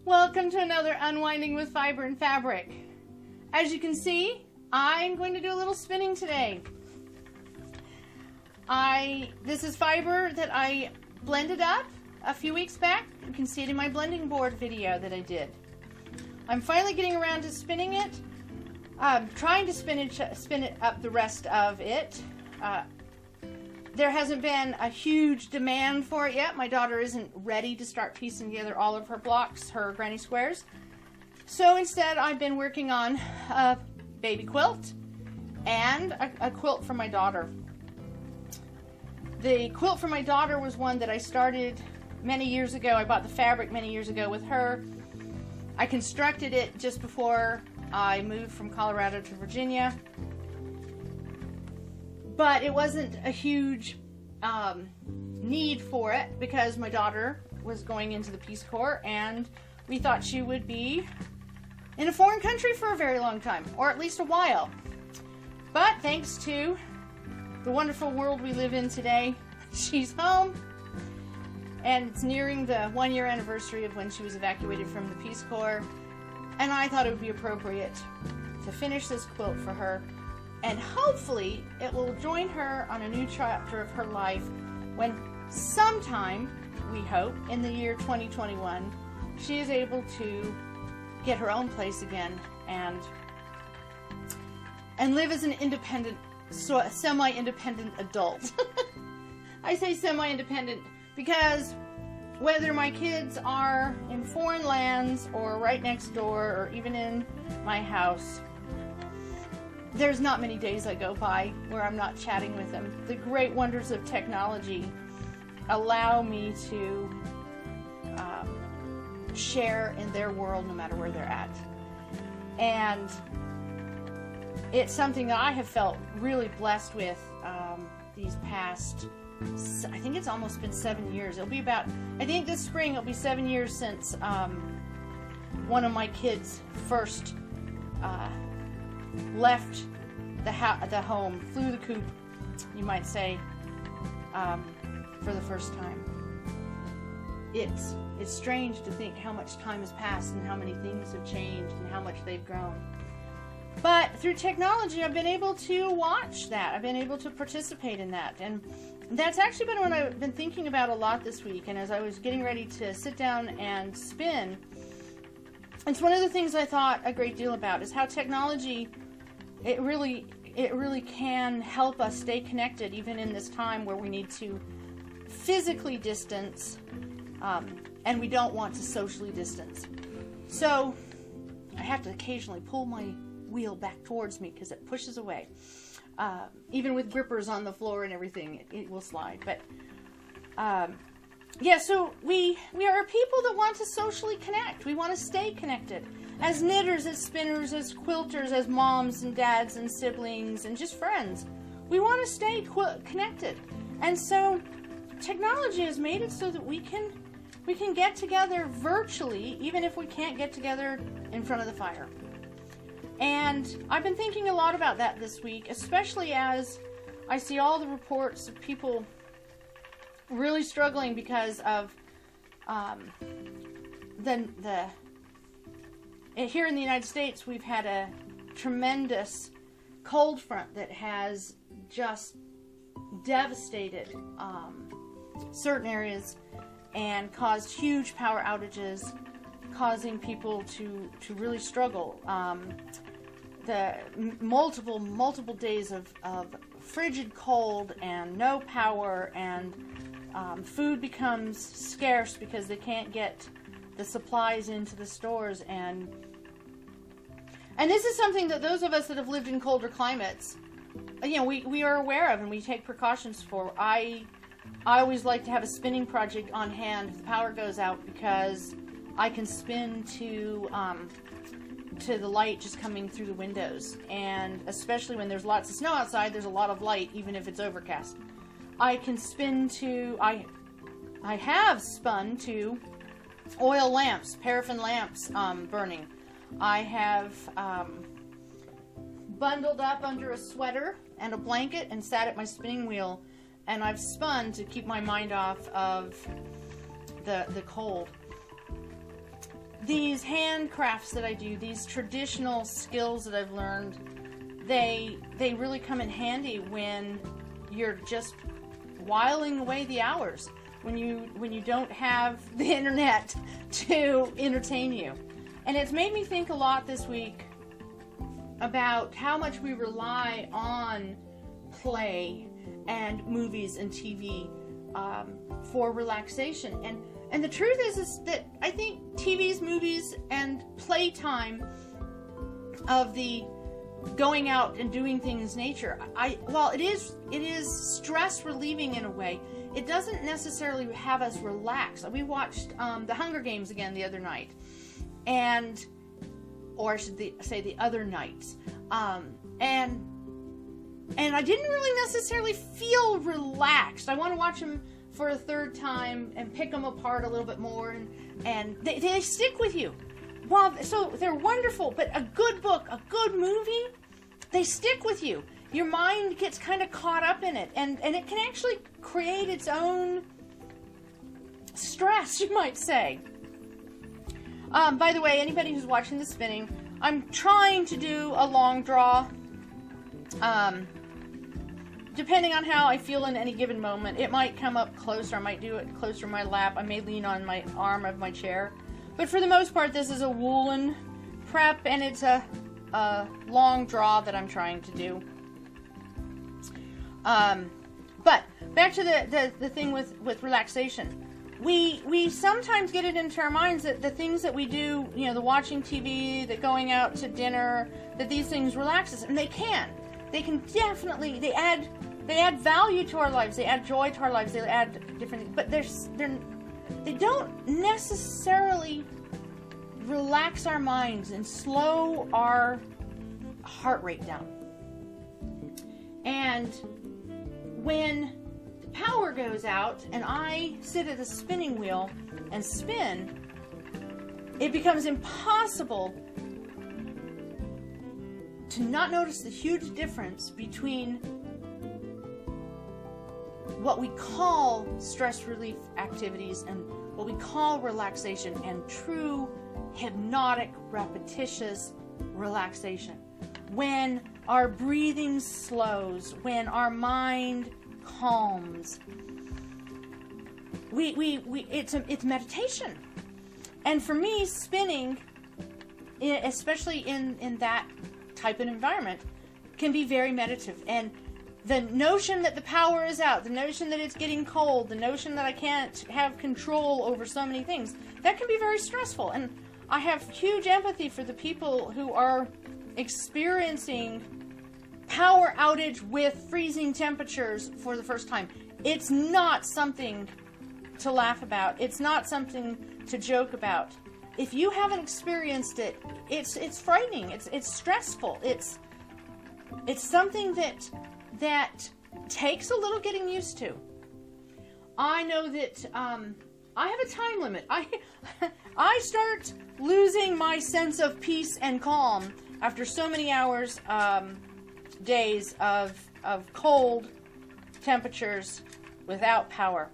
Welcome to another Unwinding with Fiber and Fabric. As you can see, I'm going to do a little spinning today. This is fiber that I blended up a few weeks back. You can see it in my blending board video that I did. I'm finally getting around to spinning it. I'm trying to spin it up the rest of it. There hasn't been a huge demand for it yet. My daughter isn't ready to start piecing together all of her blocks, her granny squares. So instead, I've been working on a baby quilt and a quilt for my daughter. The quilt for my daughter was one that I started many years ago. I bought the fabric many years ago with her. I constructed it just before I moved from Colorado to Virginia. But it wasn't a huge need for it because my daughter was going into the Peace Corps and we thought she would be in a foreign country for a very long time, or at least a while. But thanks to the wonderful world we live in today, she's home, and it's nearing the 1-year anniversary of when she was evacuated from the Peace Corps, and I thought it would be appropriate to finish this quilt for her. And hopefully it will join her on a new chapter of her life when sometime, we hope, in the year 2021, she is able to get her own place again and live as an independent, semi-independent adult. I say semi-independent because whether my kids are in foreign lands or right next door or even in my house, there's not many days I go by where I'm not chatting with them. The great wonders of technology allow me to share in their world no matter where they're at. And it's something that I have felt really blessed with these past, I think it's almost been 7 years. It'll be about, I think this spring it'll be 7 years since one of my kids first left the home, flew the coop, you might say, for the first time. It's strange to think how much time has passed and how many things have changed and how much they've grown. But through technology, I've been able to watch that. I've been able to participate in that. And that's actually been what I've been thinking about a lot this week. And as I was getting ready to sit down and spin, it's one of the things I thought a great deal about is how technology, it really can help us stay connected even in this time where we need to physically distance and we don't want to socially distance. So I have to occasionally pull my wheel back towards me because it pushes away. Even with grippers on the floor and everything, it will slide. But yeah, so we are people that want to socially connect. We want to stay connected. As knitters, as spinners, as quilters, as moms and dads and siblings and just friends. We want to stay connected. And so technology has made it so that we can get together virtually, even if we can't get together in front of the fire. And I've been thinking a lot about that this week, especially as I see all the reports of people really struggling because of here in the United States, we've had a tremendous cold front that has just devastated certain areas and caused huge power outages, causing people to really struggle. The multiple days of frigid cold and no power, and food becomes scarce because they can't get the supplies into the stores, and this is something that those of us that have lived in colder climates, we are aware of and we take precautions for. I always like to have a spinning project on hand if the power goes out because I can spin to the light just coming through the windows, and especially when there's lots of snow outside, there's a lot of light even if it's overcast. I can spin to, I have spun to oil lamps, paraffin lamps burning. I have bundled up under a sweater and a blanket and sat at my spinning wheel, and I've spun to keep my mind off of the cold. these handcrafts that I do, these traditional skills that I've learned, they really come in handy when you're just whiling away the hours, when you don't have the internet to entertain you. And it's made me think a lot this week about how much we rely on play and movies and TV for relaxation. And the truth is that I think TVs, movies, and playtime of the going out and doing things nature, while it is stress relieving in a way, it doesn't necessarily have us relax. We watched the Hunger Games again the other night, or I should say the other nights, and I didn't really necessarily feel relaxed. I want to watch them for a third time and pick them apart a little bit more, and they stick with you. So they're wonderful, but a good book, a good movie, they stick with you. Your mind gets kind of caught up in it, and it can actually create its own stress, you might say. By the way, anybody who's watching the spinning, I'm trying to do a long draw. Depending on how I feel in any given moment, it might come up closer. I might do it closer to my lap. I may lean on my arm of my chair. But for the most part, this is a woolen prep, and it's a long draw that I'm trying to do. But back to the thing with relaxation. We sometimes get it into our minds that the things that we do, the watching TV, the going out to dinner, that these things relax us, and they can. They can definitely, they add value to our lives, they add joy to our lives, they add different things, but they don't necessarily relax our minds and slow our heart rate down. And when the power goes out and I sit at a spinning wheel and spin, it becomes impossible to not notice the huge difference between what we call stress relief activities and what we call relaxation and true hypnotic, repetitious relaxation. When our breathing slows, when our mind calms, it's meditation. And for me, spinning, especially in that type of environment, can be very meditative. And the notion that the power is out, the notion that it's getting cold, the notion that I can't have control over so many things, that can be very stressful. And I have huge empathy for the people who are experiencing power outage with freezing temperatures for the first time. It's not something to laugh about. It's not something to joke about. If you haven't experienced it, it's frightening. It's stressful. It's something that takes a little getting used to. I know that I have a time limit. I start losing my sense of peace and calm after so many hours, days of cold temperatures without power.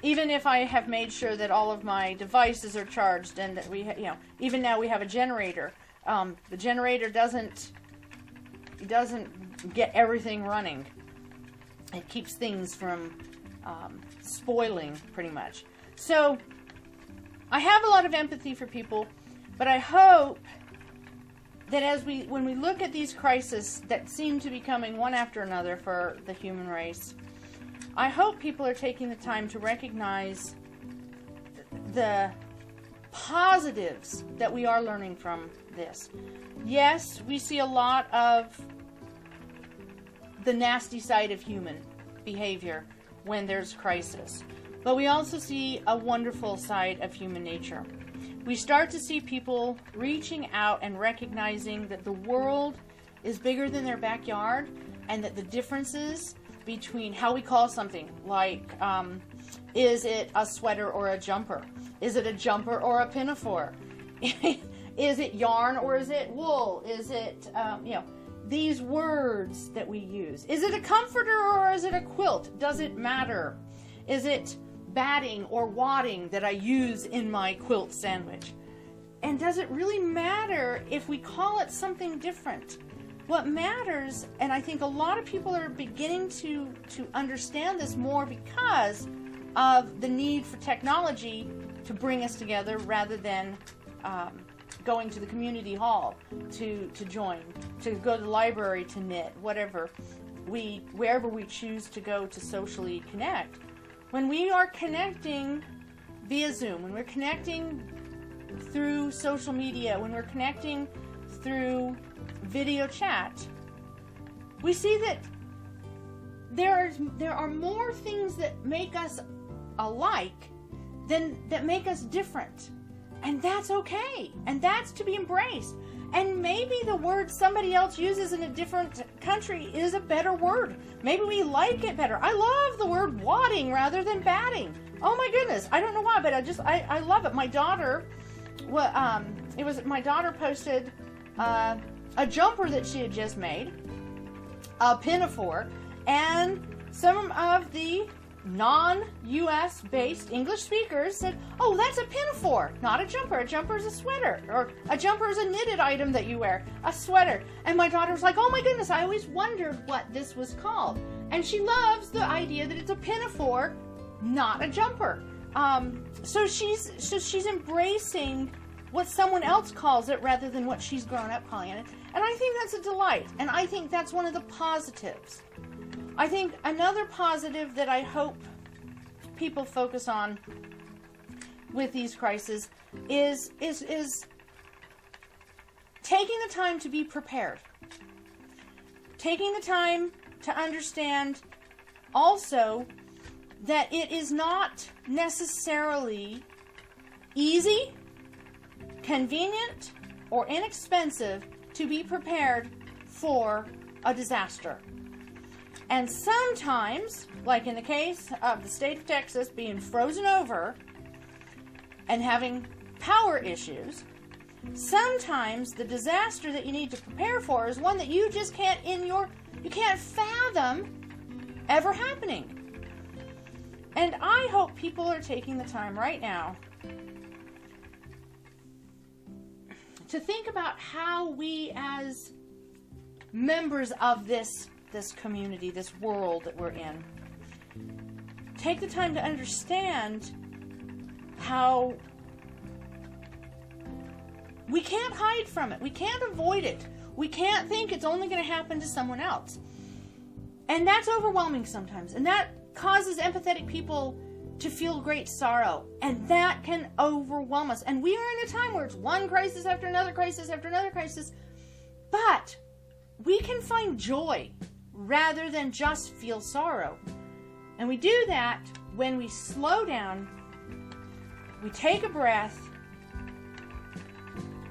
Even if I have made sure that all of my devices are charged and that we, even now we have a generator. The generator doesn't get everything running. It keeps things from spoiling, pretty much. So I have a lot of empathy for people, but I hope that when we look at these crises that seem to be coming one after another for the human race, I hope people are taking the time to recognize the positives that we are learning from this. Yes, we see a lot of the nasty side of human behavior when there's crisis, but we also see a wonderful side of human nature. We start to see people reaching out and recognizing that the world is bigger than their backyard, and that the differences between how we call something, like, is it a sweater or a jumper? Is it a jumper or a pinafore? Is it yarn or is it wool? Is it, these words that we use. Is it a comforter or is it a quilt? Does it matter? Is it batting or wadding that I use in my quilt sandwich? And does it really matter if we call it something different? What matters, and I think a lot of people are beginning to understand this more because of the need for technology to bring us together rather than going to the community hall to join, to go to the library to knit, wherever we choose to go to socially connect. When we are connecting via Zoom, when we're connecting through social media, when we're connecting through video chat, we see that there are more things that make us alike than that make us different. And that's okay. And that's to be embraced. And maybe the word somebody else uses in a different country is a better word. Maybe we like it better. I love the word wadding rather than batting. Oh my goodness. I don't know why, but I love it. My daughter, my daughter posted a jumper that she had just made, a pinafore, and some of the non-U.S. based English speakers said, oh, that's a pinafore, not a jumper. A jumper is a sweater, or a jumper is a knitted item that you wear, a sweater. And my daughter was like, oh my goodness, I always wondered what this was called. And she loves the idea that it's a pinafore, not a jumper. So she's embracing what someone else calls it rather than what she's grown up calling it. And I think that's a delight. And I think that's one of the positives. I think another positive that I hope people focus on with these crises is taking the time to be prepared. Taking the time to understand also that it is not necessarily easy, convenient, or inexpensive to be prepared for a disaster. And sometimes, like in the case of the state of Texas being frozen over and having power issues, sometimes the disaster that you need to prepare for is one that you just can't fathom ever happening. And I hope people are taking the time right now to think about how we as members of this community, this world that we're in, take the time to understand how we can't hide from it. We can't avoid it. We can't think it's only going to happen to someone else. And that's overwhelming sometimes. And that causes empathetic people to feel great sorrow. And that can overwhelm us. And we are in a time where it's one crisis after another crisis after another crisis. But we can find joy rather than just feel sorrow. And we do that when we slow down, we take a breath,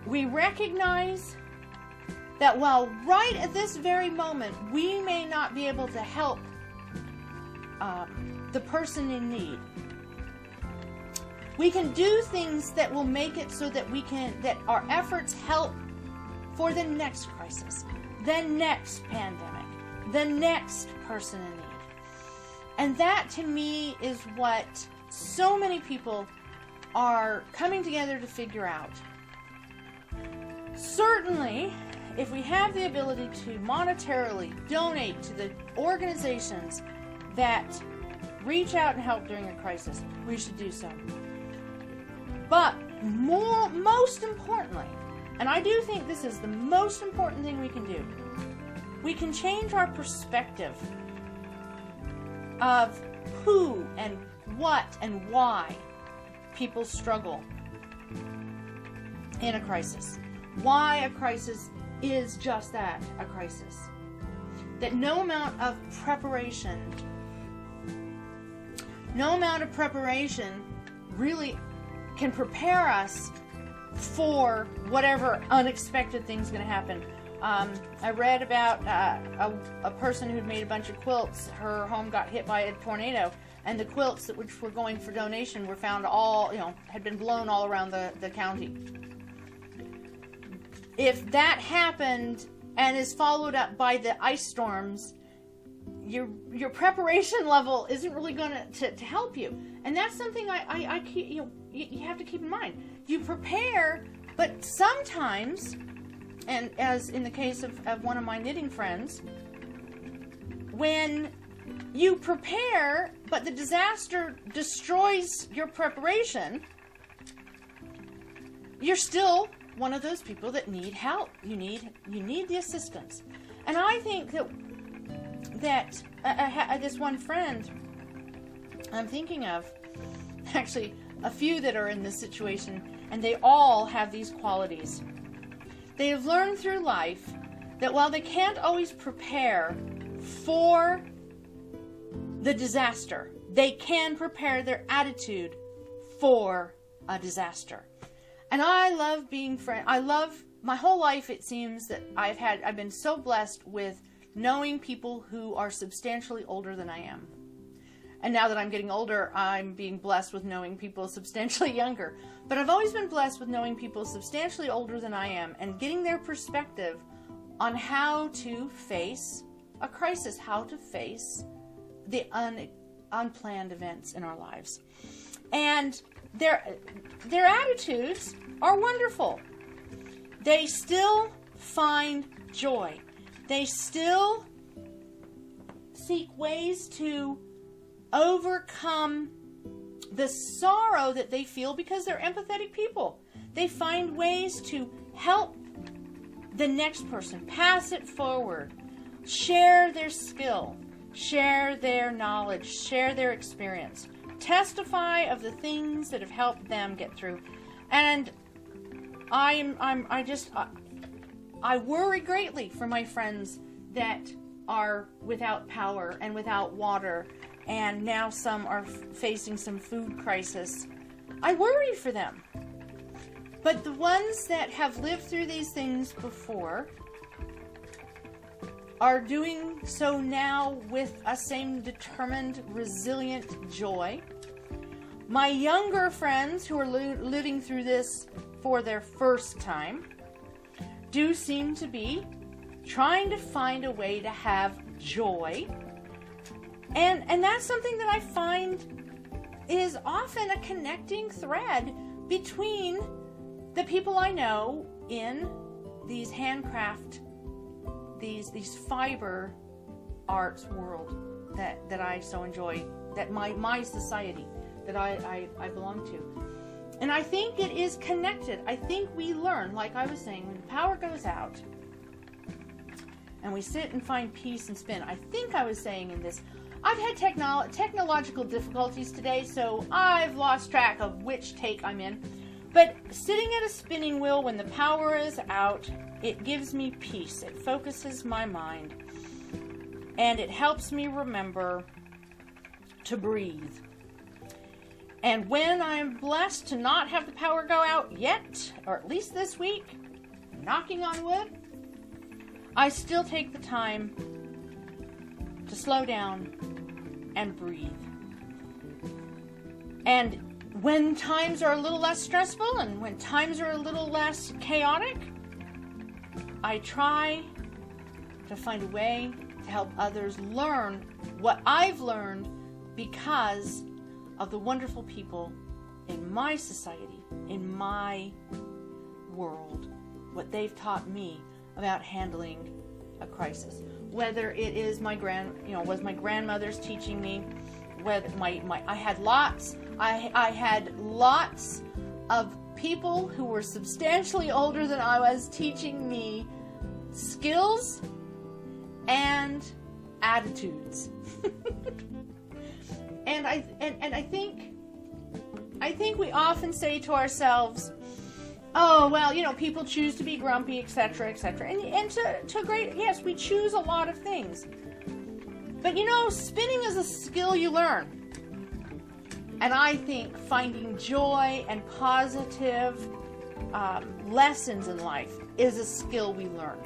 we recognize that while right at this very moment we may not be able to help the person in need, we can do things that will make it so that that our efforts help for the next crisis, the next pandemic, the next person in need. And that to me is what so many people are coming together to figure out. Certainly, if we have the ability to monetarily donate to the organizations that reach out and help during a crisis, we should do so. But most importantly, and I do think this is the most important thing we can do, we can change our perspective of who and what and why people struggle in a crisis. Why a crisis is just that, a crisis. That no amount of preparation really can prepare us for whatever unexpected thing's going to happen. I read about a person who'd made a bunch of quilts. Her home got hit by a tornado, and the quilts which were going for donation were found had been blown all around the county. If that happened and is followed up by the ice storms, your preparation level isn't really going to help you. And that's something I keep, you have to keep in mind. You prepare But sometimes, and as in the case of one of my knitting friends, when you prepare, but the disaster destroys your preparation, you're still one of those people that need help. You need the assistance. And I think that this one friend I'm thinking of, actually a few that are in this situation, and they all have these qualities. They have learned through life that while they can't always prepare for the disaster, they can prepare their attitude for a disaster. And I love being my whole life, it seems that I've been so blessed with knowing people who are substantially older than I am. And now that I'm getting older, I'm being blessed with knowing people substantially younger. But I've always been blessed with knowing people substantially older than I am and getting their perspective on how to face a crisis, how to face the unplanned events in our lives. And their attitudes are wonderful. They still find joy. They still seek ways to overcome the sorrow that they feel because they're empathetic people. They find ways to help the next person, pass it forward, share their skill, share their knowledge, share their experience, testify of the things that have helped them get through. And I worry greatly for my friends that are without power and without water, and now some are facing some food crisis. I worry for them. But the ones that have lived through these things before are doing so now with a same determined, resilient joy. My younger friends who are living through this for their first time do seem to be trying to find a way to have joy. And that's something that I find is often a connecting thread between the people I know in these handcraft, these fiber arts world that I so enjoy, that my society that I belong to. And I think it is connected. I think we learn, like I was saying, when the power goes out and we sit and find peace and spin. I think I was saying in this, I've had technological difficulties today, so I've lost track of which take I'm in. But sitting at a spinning wheel when the power is out, it gives me peace. It focuses my mind. And it helps me remember to breathe. And when I'm blessed to not have the power go out yet, or at least this week, knocking on wood, I still take the time to slow down and breathe. And when times are a little less stressful and when times are a little less chaotic, I try to find a way to help others learn what I've learned because of the wonderful people in my society, in my world, what they've taught me about handling a crisis. Whether it is was my grandmother's teaching me, whether I had lots of people who were substantially older than I was teaching me skills and attitudes. And I think we often say to ourselves, oh, well, people choose to be grumpy, etc., etc. And to a great, yes, we choose a lot of things. But spinning is a skill you learn. And I think finding joy and positive lessons in life is a skill we learn.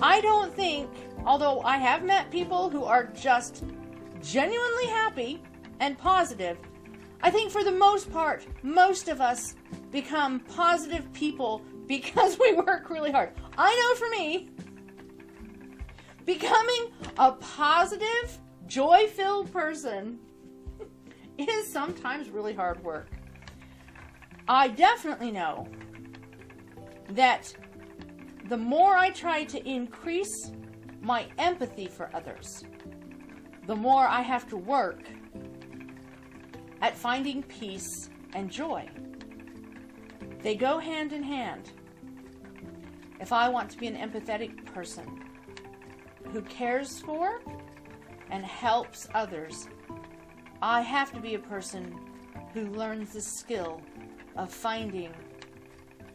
I don't think, although I have met people who are just genuinely happy and positive, I think for the most part, most of us become positive people because we work really hard. I know for me, becoming a positive, joy-filled person is sometimes really hard work. I definitely know that the more I try to increase my empathy for others, the more I have to work at finding peace and joy. They go hand in hand. If I want to be an empathetic person who cares for and helps others, I have to be a person who learns the skill of finding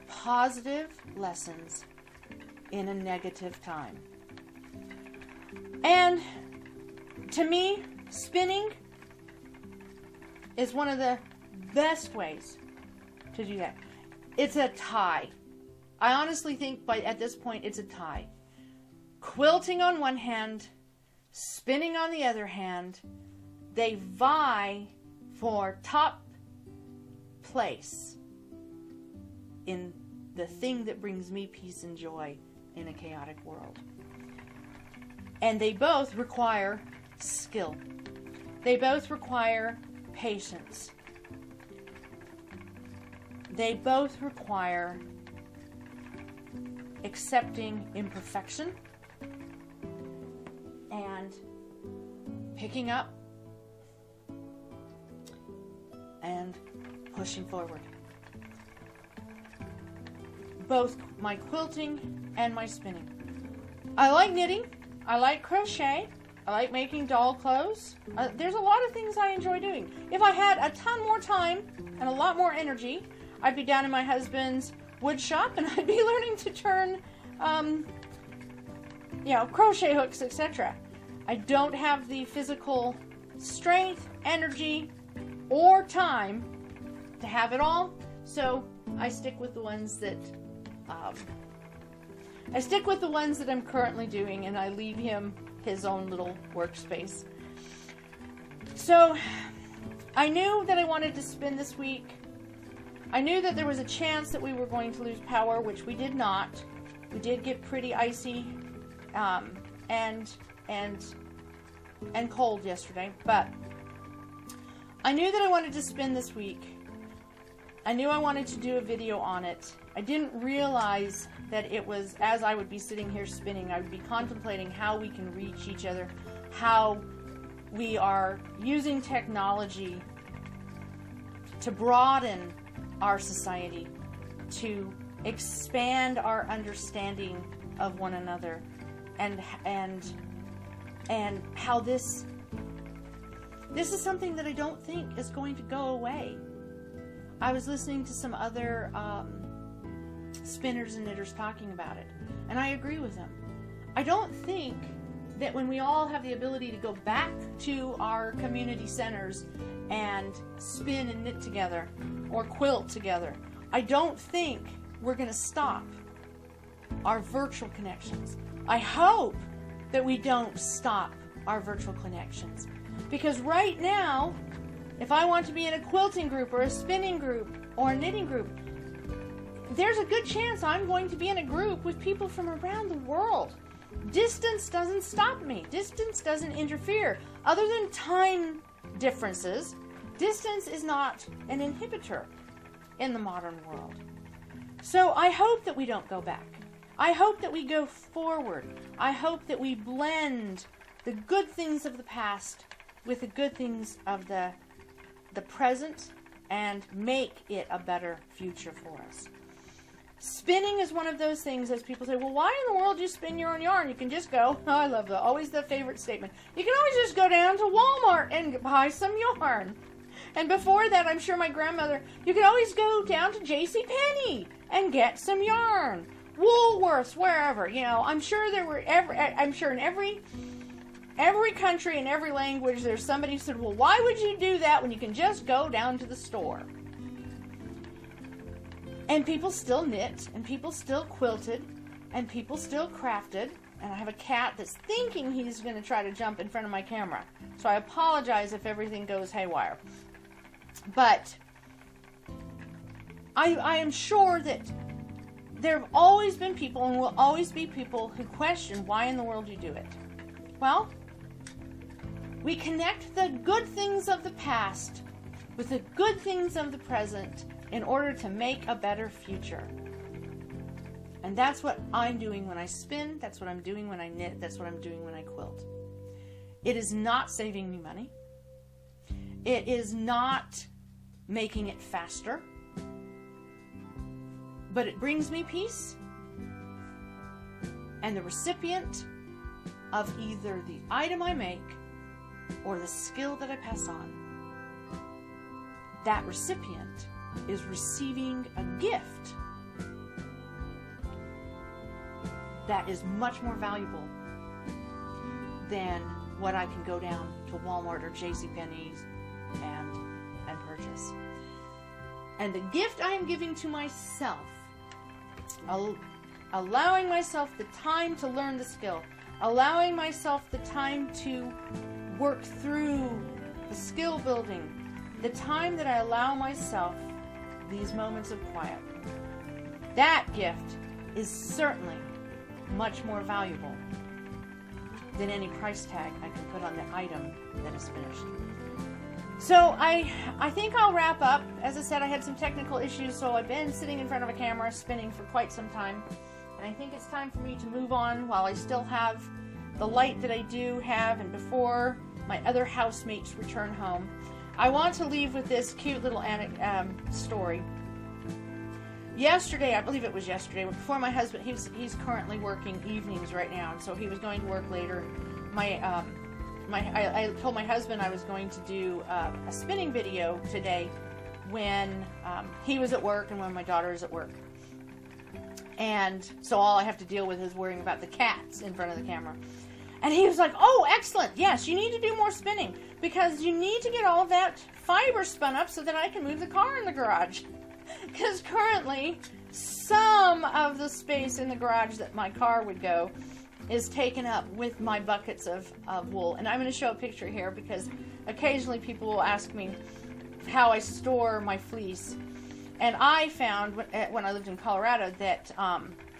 positive lessons in a negative time. And to me, spinning is one of the best ways to do that. It's a tie. I honestly think at this point it's a tie. Quilting on one hand, spinning on the other hand, they vie for top place in the thing that brings me peace and joy in a chaotic world. And they both require skill. They both require patience. They both require accepting imperfection and picking up and pushing forward. Both my quilting and my spinning. I like knitting. I like crochet. I like making doll clothes. There's a lot of things I enjoy doing. If I had a ton more time and a lot more energy, I'd be down in my husband's wood shop and I'd be learning to turn, crochet hooks, etc. I don't have the physical strength, energy, or time to have it all, so I stick with the ones that I'm currently doing, and I leave him his own little workspace. So I knew that I wanted to spin this week. I knew that there was a chance that we were going to lose power, which we did not. We did get pretty icy and cold yesterday, but I knew that I wanted to spin this week. I knew I wanted to do a video on it. I didn't realize that it was, as I would be sitting here spinning, I would be contemplating how we can reach each other, how we are using technology to broaden our society, to expand our understanding of one another, and how this is something that I don't think is going to go away. I was listening to some other spinners and knitters talking about it, and I agree with them. I don't think that when we all have the ability to go back to our community centers and spin and knit together or quilt together, I don't think we're going to stop our virtual connections. I hope that we don't stop our virtual connections, because right now, if I want to be in a quilting group or a spinning group or a knitting group, there's a good chance I'm going to be in a group with people from around the world. Distance doesn't stop me. Distance doesn't interfere. Other than time differences, distance is not an inhibitor in the modern world. So I hope that we don't go back. I hope that we go forward. I hope that we blend the good things of the past with the good things of the present and make it a better future for us. Spinning is one of those things, as people say, well, why in the world do you spin your own yarn? You can just go, I love always the favorite statement, you can always just go down to Walmart and buy some yarn. And before that, I'm sure my grandmother, you can always go down to JCPenney and get some yarn. Woolworths, wherever, I'm sure there were I'm sure in every country and every language, there's somebody who said, well, why would you do that when you can just go down to the store? And people still knit, and people still quilted, and people still crafted. And I have a cat that's thinking he's going to try to jump in front of my camera. So I apologize if everything goes haywire. But I am sure that there have always been people, and will always be people, who question why in the world you do it. Well, we connect the good things of the past with the good things of the present in order to make a better future. And that's what I'm doing when I spin. That's what I'm doing when I knit. That's what I'm doing when I quilt. It is not saving me money. It is not making it faster. But it brings me peace. And the recipient of either the item I make or the skill that I pass on, that recipient is receiving a gift that is much more valuable than what I can go down to Walmart or JCPenney's and purchase. And the gift I am giving to myself, allowing myself the time to learn the skill, allowing myself the time to work through the skill building, the time that I allow myself these moments of quiet. That gift is certainly much more valuable than any price tag I can put on the item that is finished. So I think I'll wrap up. As I said, I had some technical issues, so I've been sitting in front of a camera spinning for quite some time. And I think it's time for me to move on while I still have the light that I do have and before my other housemates return home. I want to leave with this cute little story. Yesterday, I believe it was yesterday, before my husband, he's currently working evenings right now, and so he was going to work later. I told my husband I was going to do a spinning video today when he was at work and when my daughter is at work. And so all I have to deal with is worrying about the cats in front of the camera. And he was like, oh, excellent. Yes, you need to do more spinning because you need to get all of that fiber spun up so that I can move the car in the garage. Because currently, some of the space in the garage that my car would go is taken up with my buckets of wool. And I'm going to show a picture here because occasionally people will ask me how I store my fleece. And I found when I lived in Colorado that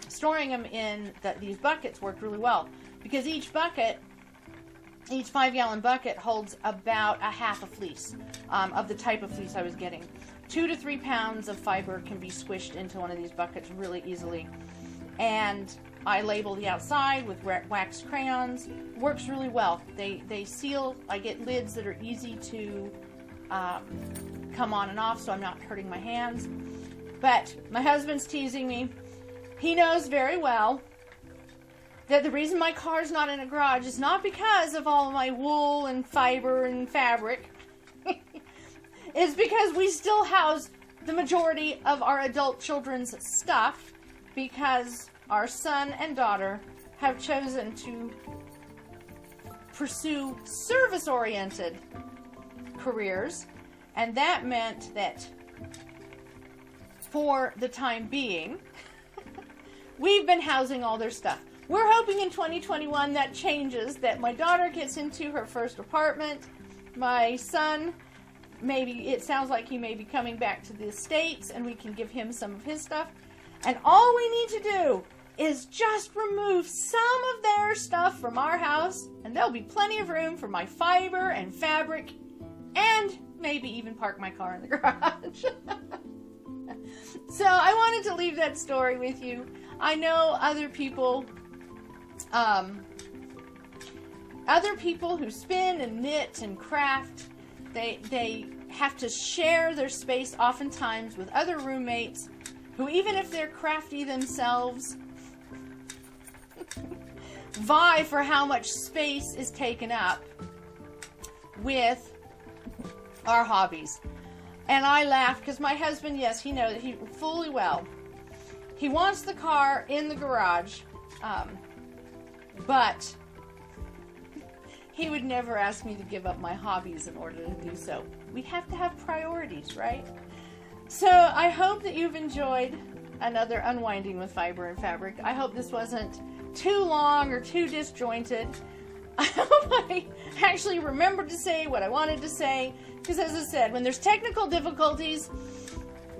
storing them in these buckets worked really well. Because each 5-gallon bucket holds about a half a fleece of the type of fleece I was getting. 2 to 3 pounds of fiber can be squished into one of these buckets really easily. And I label the outside with wax crayons. Works really well. They seal. I get lids that are easy to come on and off so I'm not hurting my hands. But my husband's teasing me. He knows very well that the reason my car's not in a garage is not because of all of my wool and fiber and fabric. It's because we still house the majority of our adult children's stuff because our son and daughter have chosen to pursue service-oriented careers, and that meant that for the time being, we've been housing all their stuff. We're hoping in 2021 that changes, that my daughter gets into her first apartment. My son, maybe, it sounds like he may be coming back to the States and we can give him some of his stuff. And all we need to do is just remove some of their stuff from our house and there'll be plenty of room for my fiber and fabric and maybe even park my car in the garage. So I wanted to leave that story with you. I know other people who spin and knit and craft, they have to share their space oftentimes with other roommates who, even if they're crafty themselves, vie for how much space is taken up with our hobbies. And I laugh because my husband, yes, he knows he fully well. He wants the car in the garage, but he would never ask me to give up my hobbies in order to do so. We have to have priorities, right? So I hope that you've enjoyed another Unwinding with Fiber and Fabric. I hope this wasn't too long or too disjointed. I hope I actually remembered to say what I wanted to say, because as I said, when there's technical difficulties,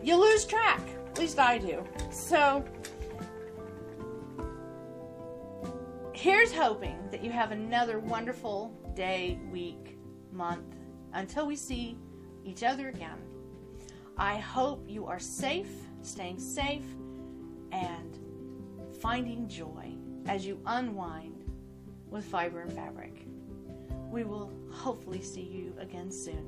you lose track. At least I do. So here's hoping that you have another wonderful day, week, month, until we see each other again. I hope you are safe, staying safe, and finding joy as you unwind with fiber and fabric. We will hopefully see you again soon.